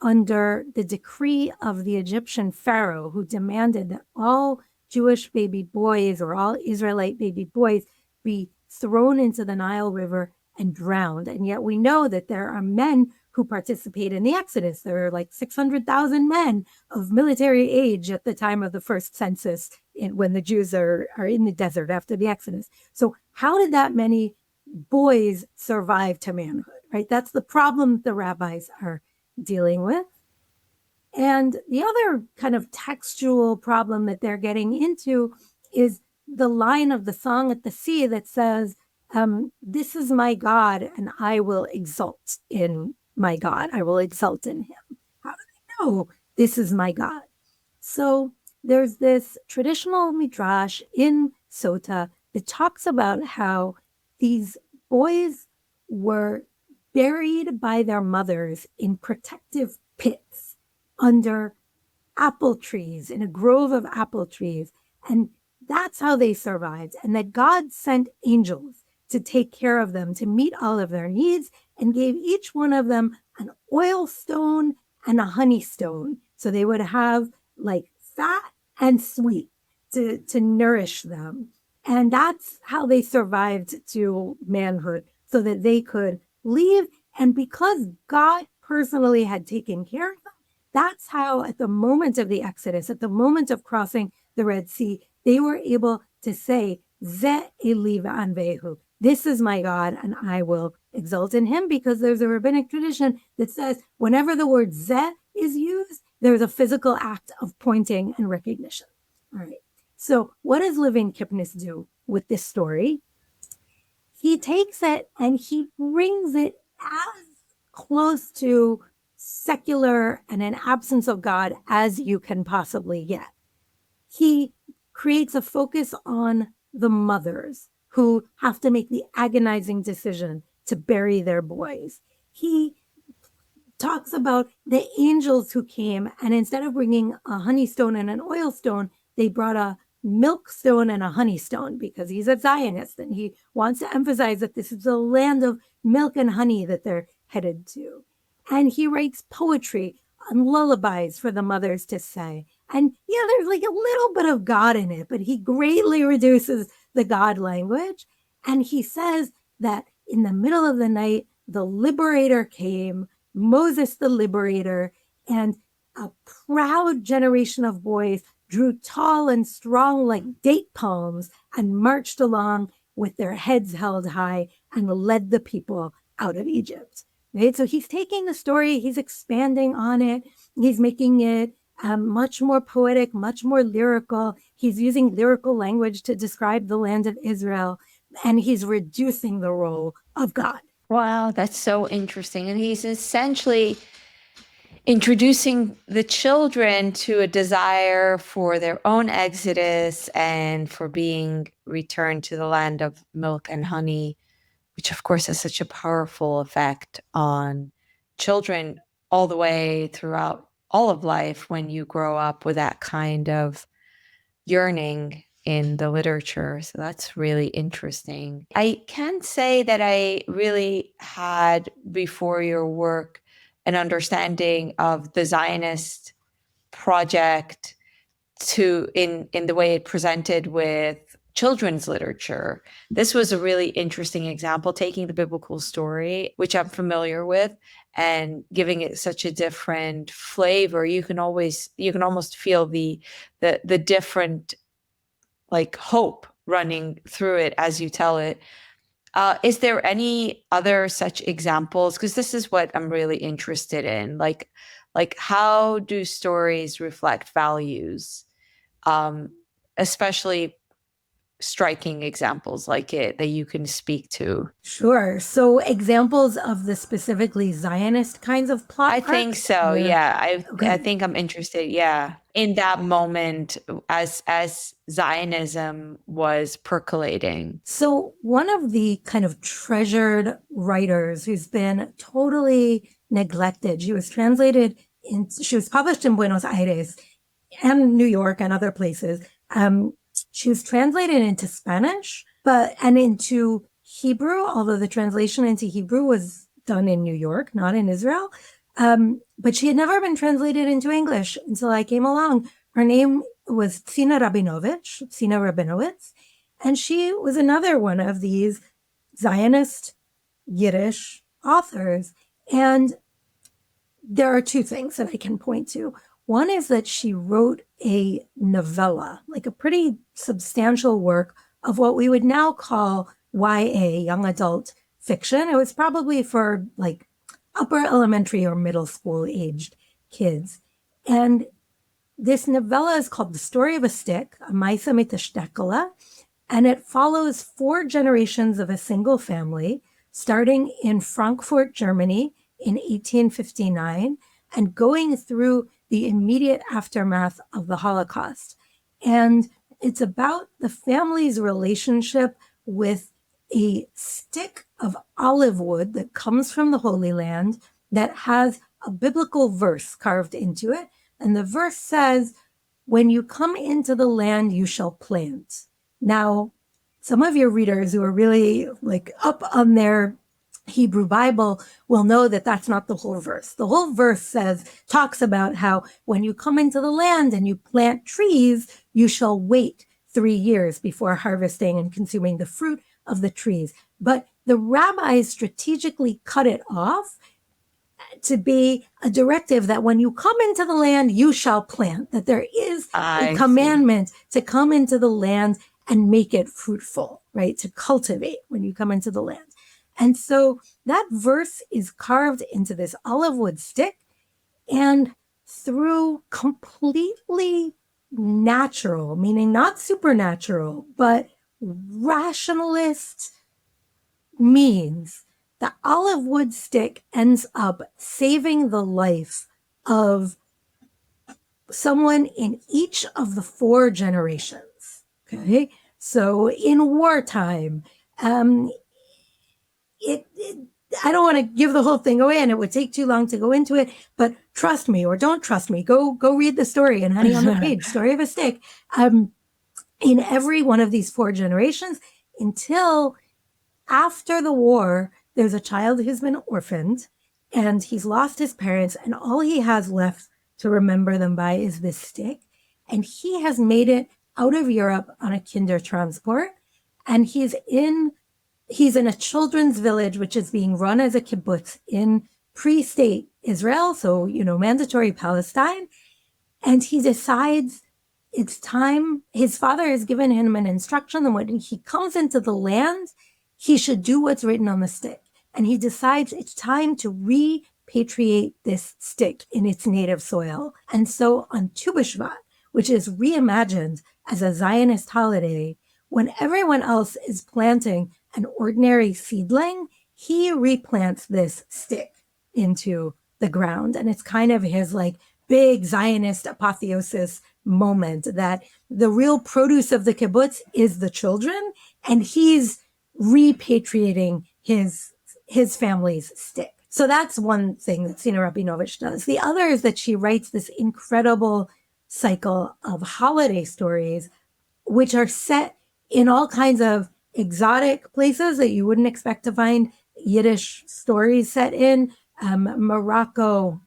under the decree of the Egyptian pharaoh, who demanded that all Jewish baby boys or all Israelite baby boys be thrown into the Nile River and drowned. And yet we know that there are men who participate in the Exodus. There are like 600,000 men of military age at the time of the first census when the Jews are in the desert after the Exodus. So how did that many boys survive to manhood, right? That's the problem the rabbis are dealing with. And the other kind of textual problem that they're getting into is the line of the Song at the Sea that says, this is my God and I will exult in my God. I will exult in him. How do they know this is my God? So there's this traditional midrash in Sota that talks about how these boys were buried by their mothers in protective pits under apple trees, in a grove of apple trees. And that's how they survived. And that God sent angels to take care of them, to meet all of their needs, and gave each one of them an oil stone and a honey stone. So they would have like fat and sweet to nourish them. And that's how they survived to manhood, so that they could leave. And because God personally had taken care of them, that's how at the moment of the Exodus, at the moment of crossing the Red Sea, they were able to say, Ze Eli v'anvehu. This is my God, and I will exult in him, because there's a rabbinic tradition that says whenever the word Ze is used, there's a physical act of pointing and recognition. All right. So what does Levin Kipnis do with this story? He takes it and he brings it as close to secular and an absence of God as you can possibly get. He creates a focus on the mothers who have to make the agonizing decision to bury their boys. He talks about the angels who came, and instead of bringing a honey stone and an oil stone, they brought a milk stone and a honey stone, because he's a Zionist and he wants to emphasize that this is the land of milk and honey that they're headed to. And he writes poetry and lullabies for the mothers to say. And yeah, there's like a little bit of God in it, but he greatly reduces the God language. And he says that in the middle of the night, the liberator came, Moses the liberator, and a proud generation of boys drew tall and strong like date palms and marched along with their heads held high and led the people out of Egypt. right? So he's taking the story, he's expanding on it, he's making it much more poetic, much more lyrical. He's using lyrical language to describe the land of Israel, and he's reducing the role of God. Wow, that's so interesting. And he's essentially introducing the children to a desire for their own exodus and for being returned to the land of milk and honey, which of course has such a powerful effect on children all the way throughout all of life when you grow up with that kind of yearning in the literature. So that's really interesting. I can say that I really had, before your work, an understanding of the Zionist project in the way it presented with children's literature. This was a really interesting example, taking the biblical story, which I'm familiar with, and giving it such a different flavor. You can almost feel the different, like, hope running through it as you tell it. Is there any other such examples? Because this is what I'm really interested in. Like how do stories reflect values? Especially striking examples like it that you can speak to. Sure. So examples of the specifically Zionist kinds of plot I arcs? think so. Yeah. Okay. I think I'm interested. Yeah. In that moment as Zionism was percolating. So one of the kind of treasured writers who's been totally neglected, she was published in Buenos Aires and New York and other places. She was translated into Spanish, and into Hebrew, although the translation into Hebrew was done in New York, not in Israel. But she had never been translated into English until I came along. Her name was Tsina Rabinowitz, and she was another one of these Zionist Yiddish authors. And there are two things that I can point to. One is that she wrote a novella, like a pretty substantial work of what we would now call YA, young adult fiction. It was probably for like upper elementary or middle school aged kids. And this novella is called The Story of a Stick, a Maisa Mitashtekala, and it follows 4 generations of a single family, starting in Frankfurt, Germany in 1859, and going through the immediate aftermath of the Holocaust. And it's about the family's relationship with a stick of olive wood that comes from the Holy Land that has a biblical verse carved into it. And the verse says, "When you come into the land, you shall plant." Now, some of your readers who are really like up on their Hebrew Bible will know that that's not the whole verse. The whole verse talks about how when you come into the land and you plant trees, you shall wait 3 years before harvesting and consuming the fruit of the trees. But the rabbis strategically cut it off to be a directive that when you come into the land, you shall plant, that there is a commandment to come into the land and make it fruitful, right? To cultivate when you come into the land. And so that verse is carved into this olive wood stick, and through completely natural, meaning not supernatural, but rationalist means, the olive wood stick ends up saving the life of someone in each of the 4 generations. Okay. So in wartime, I don't want to give the whole thing away and it would take too long to go into it, but trust me or don't trust me, go read the story in Honey on the Page, Story of a Stick. In every one of these 4 generations, until after the war, there's a child who's been orphaned and he's lost his parents, and all he has left to remember them by is this stick. And he has made it out of Europe on a kinder transport, and he's in a children's village, which is being run as a kibbutz in pre-state Israel, so, mandatory Palestine. And he decides it's time. His father has given him an instruction that when he comes into the land, he should do what's written on the stick. and he decides it's time to repatriate this stick in its native soil. And so on Tu B'Shvat, which is reimagined as a Zionist holiday, when everyone else is planting an ordinary seedling, he replants this stick into the ground. And it's kind of his like big Zionist apotheosis moment that the real produce of the kibbutz is the children, and he's repatriating his family's stick. So that's one thing that Sina Rabinovich does. The other is that she writes this incredible cycle of holiday stories, which are set in all kinds of exotic places that you wouldn't expect to find Yiddish stories set in. Morocco,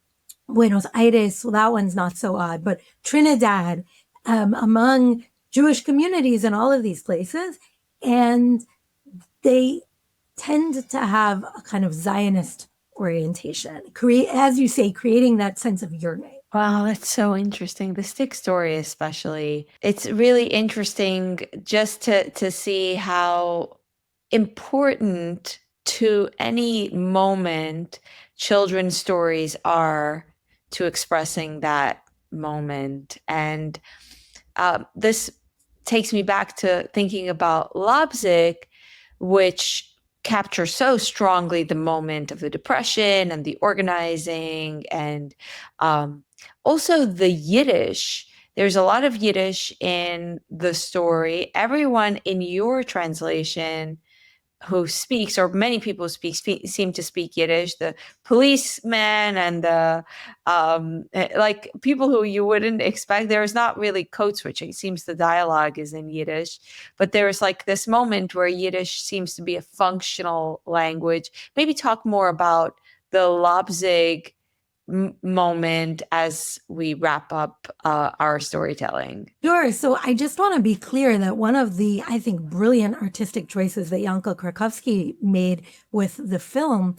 Buenos Aires, well, that one's not so odd, but Trinidad, among Jewish communities in all of these places. And they tend to have a kind of Zionist orientation, as you say, creating that sense of yearning. Wow, that's so interesting. The stick story especially. It's really interesting just to see how important to any moment children's stories are to expressing that moment. And this takes me back to thinking about Leipzig, which captures so strongly the moment of the Depression and the organizing, and also the Yiddish. There's a lot of Yiddish in the story. Everyone in your translation who speaks, or many people who seem to speak Yiddish, the policemen and the like people who you wouldn't expect. There's not really code switching. It seems the dialogue is in Yiddish, but there's like this moment where Yiddish seems to be a functional language. Maybe talk more about the Leipzig moment as we wrap up our storytelling. Sure. So I just want to be clear that one of the, I think, brilliant artistic choices that Yankel Krakowski made with the film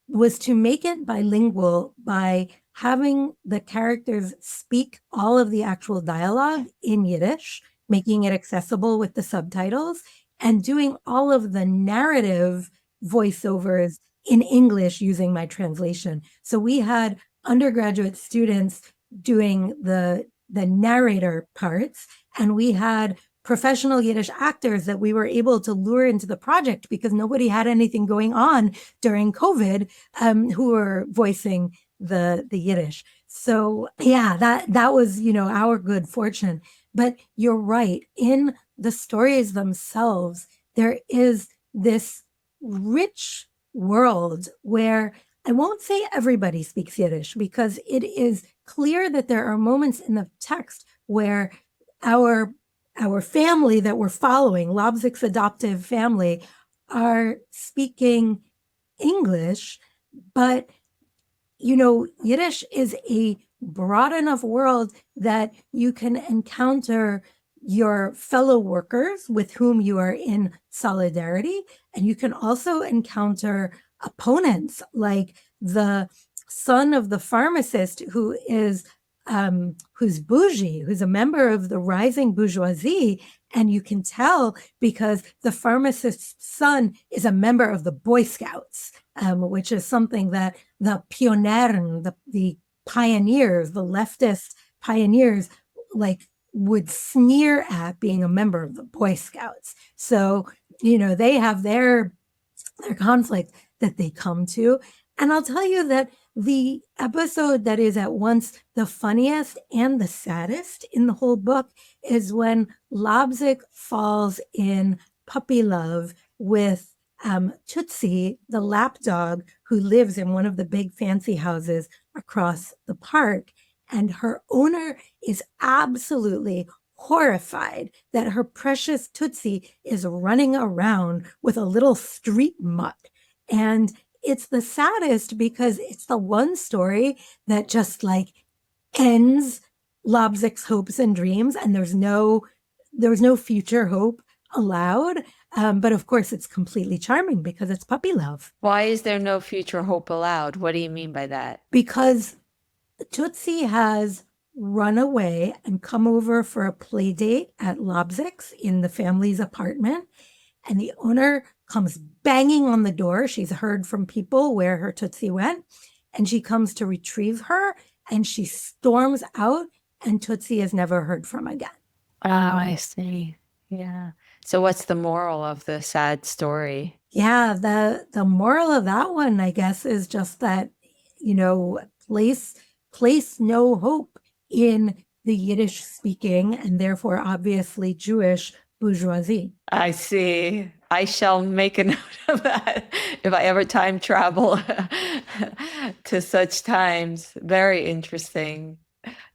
was to make it bilingual by having the characters speak all of the actual dialogue in Yiddish, making it accessible with the subtitles, and doing all of the narrative voiceovers in English using my translation. So we had undergraduate students doing the narrator parts, and we had professional Yiddish actors that we were able to lure into the project because nobody had anything going on during COVID, who were voicing the Yiddish. So yeah, that was, our good fortune. But you're right, in the stories themselves, there is this rich world where I won't say everybody speaks Yiddish, because it is clear that there are moments in the text where our family that we're following, Leipzig's adoptive family, are speaking English, but Yiddish is a broad enough world that you can encounter your fellow workers with whom you are in solidarity. And you can also encounter opponents, like the son of the pharmacist who is who's bougie, who's a member of the rising bourgeoisie. And you can tell because the pharmacist's son is a member of the Boy Scouts, which is something that the Pioneren, the pioneers, the leftist pioneers, would sneer at being a member of the Boy Scouts. So, they have their conflict that they come to. And I'll tell you that the episode that is at once the funniest and the saddest in the whole book is when Leipzig falls in puppy love with Tootsie, the lapdog, who lives in one of the big fancy houses across the park. And her owner is absolutely horrified that her precious Tootsie is running around with a little street mutt. And it's the saddest because it's the one story that just ends Leipzig's hopes and dreams, and there's no future hope allowed. But of course, it's completely charming because it's puppy love. Why is there no future hope allowed? What do you mean by that? Because Tootsie has run away and come over for a play date at Leipzig's in the family's apartment. And the owner comes banging on the door. She's heard from people where her Tutsi went, and she comes to retrieve her, and she storms out, and Tutsi is never heard from again. Oh, I see. Yeah. So what's the moral of the sad story? Yeah, the moral of that one, I guess, is just that, place no hope in the Yiddish speaking and therefore obviously Jewish bourgeoisie. I see. I shall make a note of that if I ever time travel to such times. Very interesting.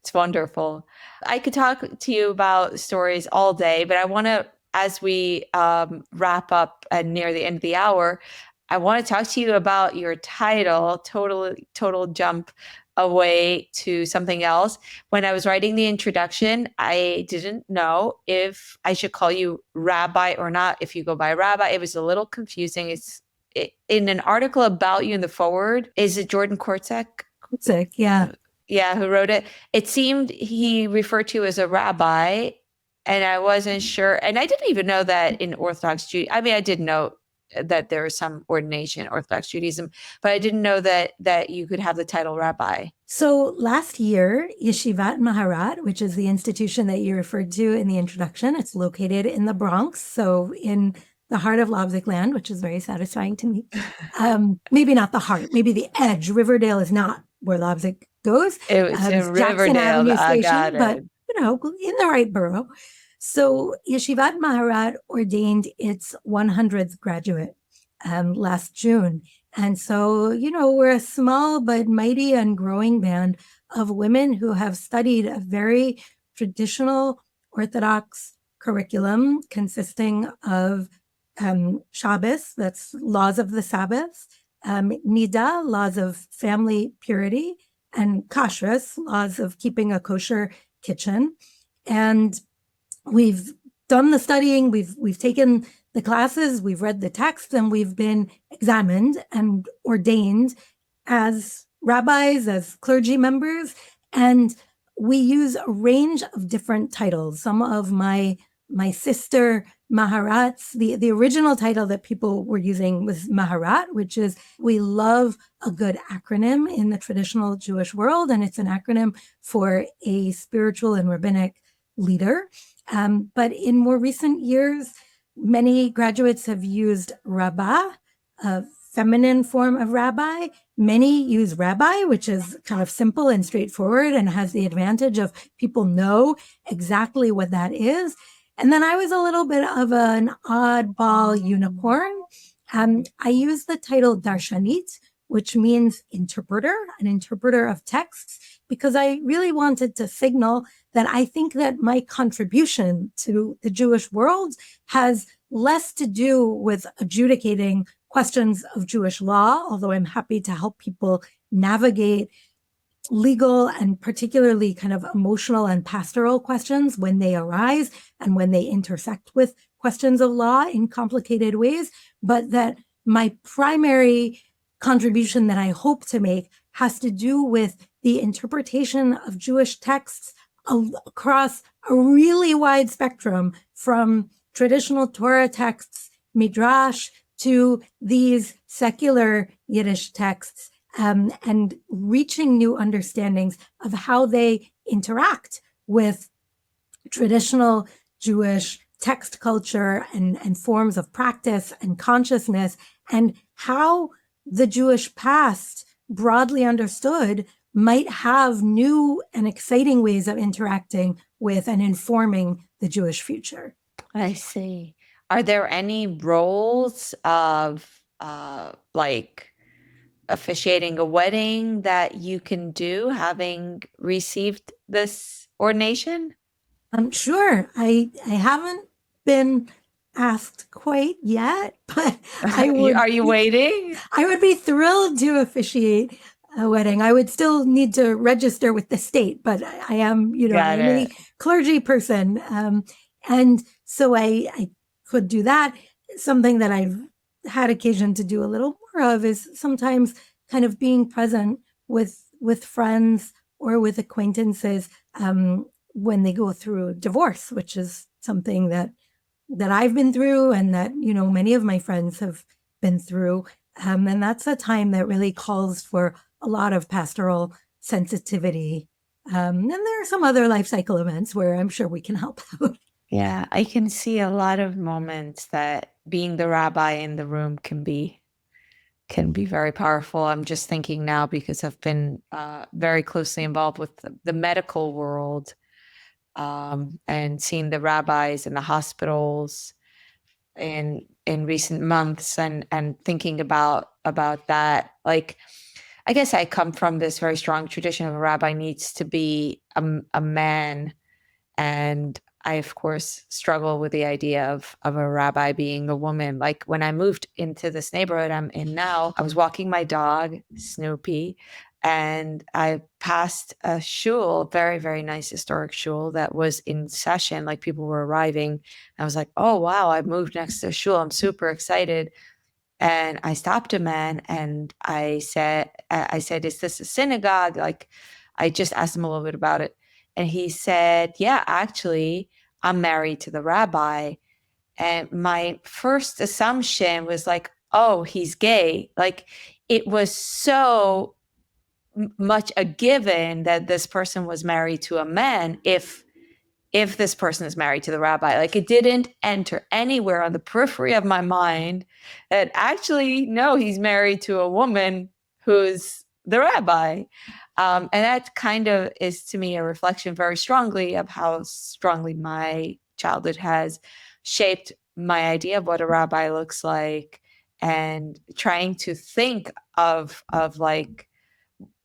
It's wonderful. I could talk to you about stories all day, but I want to, as we wrap up and near the end of the hour, I want to talk to you about your title, total jump away to something else. When I was writing the introduction, I didn't know if I should call you rabbi or not. If you go by rabbi, it was a little confusing. In an article about you in the forward, is it Jordan Korczak? Korczak, yeah. Yeah, who wrote it. It seemed he referred to you as a rabbi, and I wasn't sure. And I didn't even know that in Orthodox Judaism. I mean, I did know that there is some ordination in Orthodox Judaism, but I didn't know that you could have the title rabbi. So last year, Yeshivat Maharat, which is the institution that you referred to in the introduction, it's located in the Bronx, so in the heart of Leipzig land, which is very satisfying to me. Maybe not the heart, maybe the edge. Riverdale is not where Leipzig goes. It was in Riverdale. I got it. But, in the right borough. So Yeshivat Maharat ordained its 100th graduate last June. And so, we're a small but mighty and growing band of women who have studied a very traditional Orthodox curriculum consisting of Shabbos, that's laws of the Sabbath, Nida, laws of family purity, and kashrus, laws of keeping a kosher kitchen. And we've done the studying, we've taken the classes, we've read the texts, and we've been examined and ordained as rabbis, as clergy members. And we use a range of different titles. Some of my sister Maharats, the original title that people were using was Maharat, which is, we love a good acronym in the traditional Jewish world, and it's an acronym for a spiritual and rabbinic leader. But in more recent years, many graduates have used Rabbah, a feminine form of rabbi. Many use rabbi, which is kind of simple and straightforward and has the advantage of people know exactly what that is. And then I was a little bit of an oddball unicorn. I use the title Darshanit, which means interpreter, an interpreter of texts, because I really wanted to signal that I think that my contribution to the Jewish world has less to do with adjudicating questions of Jewish law, although I'm happy to help people navigate legal and particularly kind of emotional and pastoral questions when they arise and when they intersect with questions of law in complicated ways, but that my primary contribution that I hope to make has to do with the interpretation of Jewish texts across a really wide spectrum, from traditional Torah texts, Midrash, to these secular Yiddish texts, and reaching new understandings of how they interact with traditional Jewish text culture and forms of practice and consciousness, and how the Jewish past, broadly understood, might have new and exciting ways of interacting with and informing the Jewish future. I see. Are there any roles of like officiating a wedding that you can do having received this ordination? Sure. I haven't been asked quite yet, but I would. Are you waiting? I would be thrilled to officiate a wedding. I would still need to register with the state, but I am, I'm a clergy person. And so I could do that. Something that I've had occasion to do a little more of is sometimes kind of being present with friends or with acquaintances when they go through divorce, which is something that I've been through and that, many of my friends have been through. And that's a time that really calls for a lot of pastoral sensitivity. And there are some other life cycle events where I'm sure we can help out. Yeah, I can see a lot of moments that being the rabbi in the room can be very powerful. I'm just thinking now because I've been very closely involved with the medical world, and seeing the rabbis in the hospitals in recent months, and thinking about that. Like, I guess I come from this very strong tradition of a rabbi needs to be a man, and I, of course, struggle with the idea of a rabbi being a woman. Like, when I moved into this neighborhood I'm in now, I was walking my dog, Snoopy, and I passed a shul, very, very nice historic shul that was in session, like people were arriving. I was like, oh, wow, I moved next to a shul. I'm super excited. And I stopped a man and I said, is this a synagogue? Like, I just asked him a little bit about it. And he said, yeah, actually, I'm married to the rabbi. And my first assumption was like, oh, he's gay. Like, it was so much a given that this person was married to a man if this person is married to the rabbi. Like, it didn't enter anywhere on the periphery of my mind that actually, no, he's married to a woman who's the rabbi. And that kind of is, to me, a reflection very strongly of how strongly my childhood has shaped my idea of what a rabbi looks like, and trying to think of like,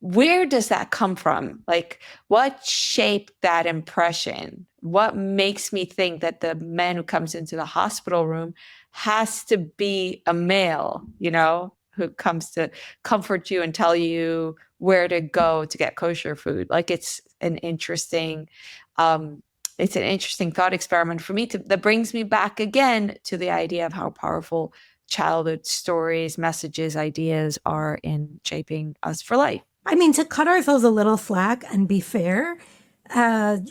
where does that come from? Like, what shaped that impression? What makes me think that the man who comes into the hospital room has to be a male, who comes to comfort you and tell you where to go to get kosher food? Like, it's an interesting thought experiment for me that brings me back again to the idea of how powerful childhood stories, messages, ideas are in shaping us for life. I mean, to cut ourselves a little slack and be fair, it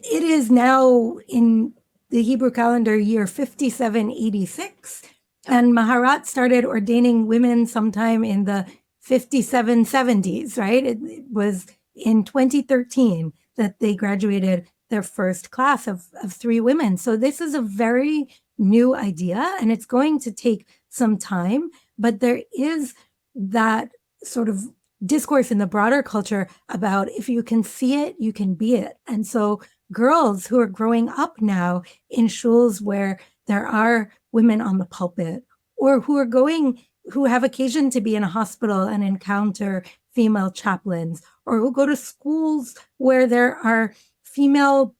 is now in the Hebrew calendar year 5786, and Maharat started ordaining women sometime in the 5770s, right? It was in 2013 that they graduated their first class of 3 women. So this is a very new idea, and it's going to take some time, but there is that sort of discourse in the broader culture about if you can see it, you can be it. And so girls who are growing up now in shuls where there are women on the pulpit, or who have occasion to be in a hospital and encounter female chaplains, or who go to schools where there are female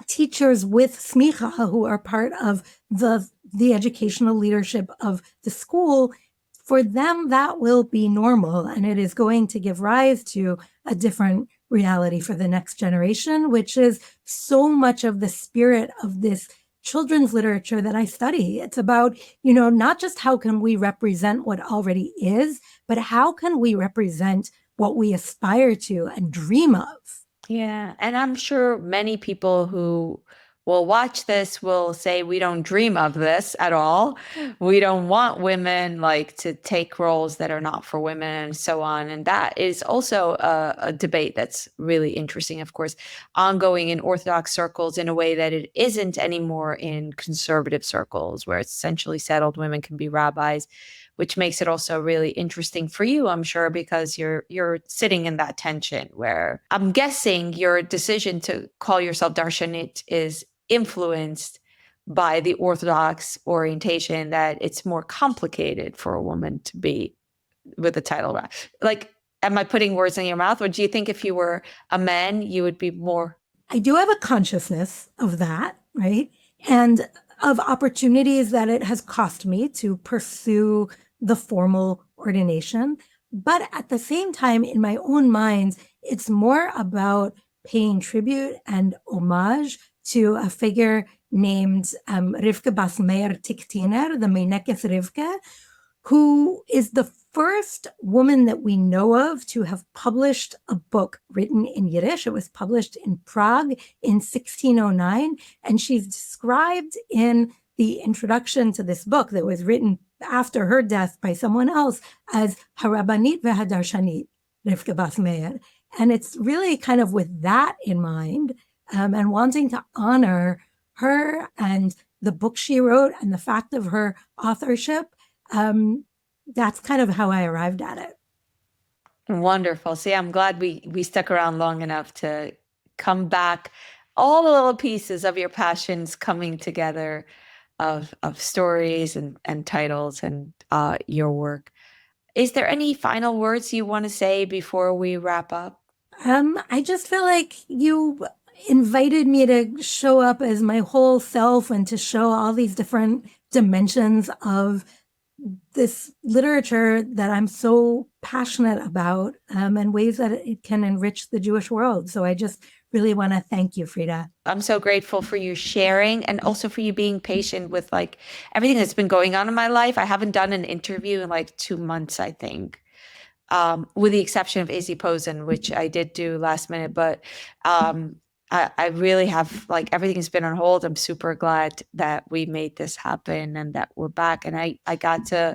teachers with smicha who are part of the educational leadership of the school, for them, that will be normal, and it is going to give rise to a different reality for the next generation, which is so much of the spirit of this children's literature that I study. It's about, not just how can we represent what already is, but how can we represent what we aspire to and dream of. Yeah, and I'm sure many people who will watch this will say, we don't dream of this at all. We don't want women to take roles that are not for women and so on. And that is also a debate that's really interesting, of course, ongoing in Orthodox circles in a way that it isn't anymore in conservative circles, where it's essentially settled women can be rabbis, which makes it also really interesting for you, I'm sure, because you're sitting in that tension where I'm guessing your decision to call yourself darshanit is influenced by the Orthodox orientation that it's more complicated for a woman to be with the title. Like, am I putting words in your mouth? Or do you think if you were a man, you would be more? I do have a consciousness of that, right? And of opportunities that it has cost me to pursue the formal ordination. But at the same time, in my own mind, it's more about paying tribute and homage to a figure named Rivka Bas Meir Tiktiner, the Meinekes Rivka, who is the first woman that we know of to have published a book written in Yiddish. It was published in Prague in 1609, and she's described in the introduction to this book that was written after her death by someone else as Harabanit v'Hadarshanit, Rivka Bas Meir. And it's really kind of with that in mind, and wanting to honor her and the book she wrote and the fact of her authorship. That's kind of how I arrived at it. Wonderful. See, I'm glad we stuck around long enough to come back. All the little pieces of your passions coming together of stories and titles and your work. Is there any final words you want to say before we wrap up? I just feel like you invited me to show up as my whole self and to show all these different dimensions of this literature that I'm so passionate about, and ways that it can enrich the Jewish world. So I just really want to thank you, Frida. I'm so grateful for you sharing and also for you being patient with like everything that's been going on in my life. I haven't done an interview in like 2 months, I think, with the exception of Izzy Posen, which I did do last minute. But I really have, like, everything's been on hold. I'm super glad that we made this happen and that we're back. And I got to,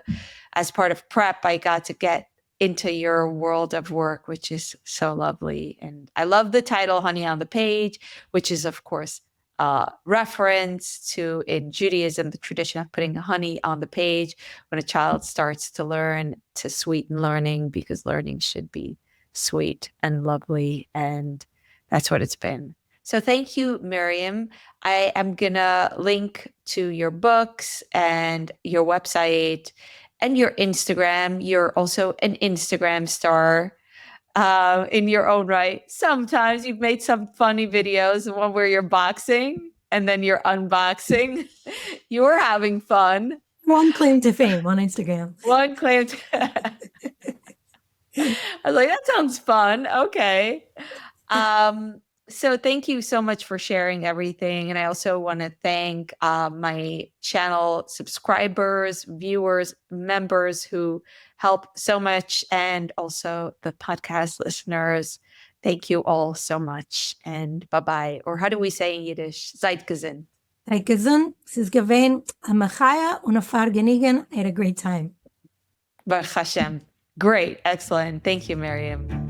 as part of prep, I got to get into your world of work, which is so lovely. And I love the title, Honey on the Page, which is, of course, reference to, in Judaism, the tradition of putting honey on the page when a child starts to learn, to sweeten learning, because learning should be sweet and lovely. And that's what it's been. So thank you, Miriam. I am going to link to your books and your website and your Instagram. You're also an Instagram star in your own right. Sometimes you've made some funny videos, the one where you're boxing and then you're unboxing. You're having fun. One claim to fame on Instagram. One claim to... I was like, that sounds fun. Okay. So thank you so much for sharing everything. And I also want to thank my channel subscribers, viewers, members who help so much, and also the podcast listeners. Thank you all so much. And bye-bye. Or how do we say in Yiddish? Seid gesund. Seid gesund. Es ist gewesen a machaya und a fargenigen. I had a great time. Baruch Hashem. Great. Excellent. Thank you, Miriam.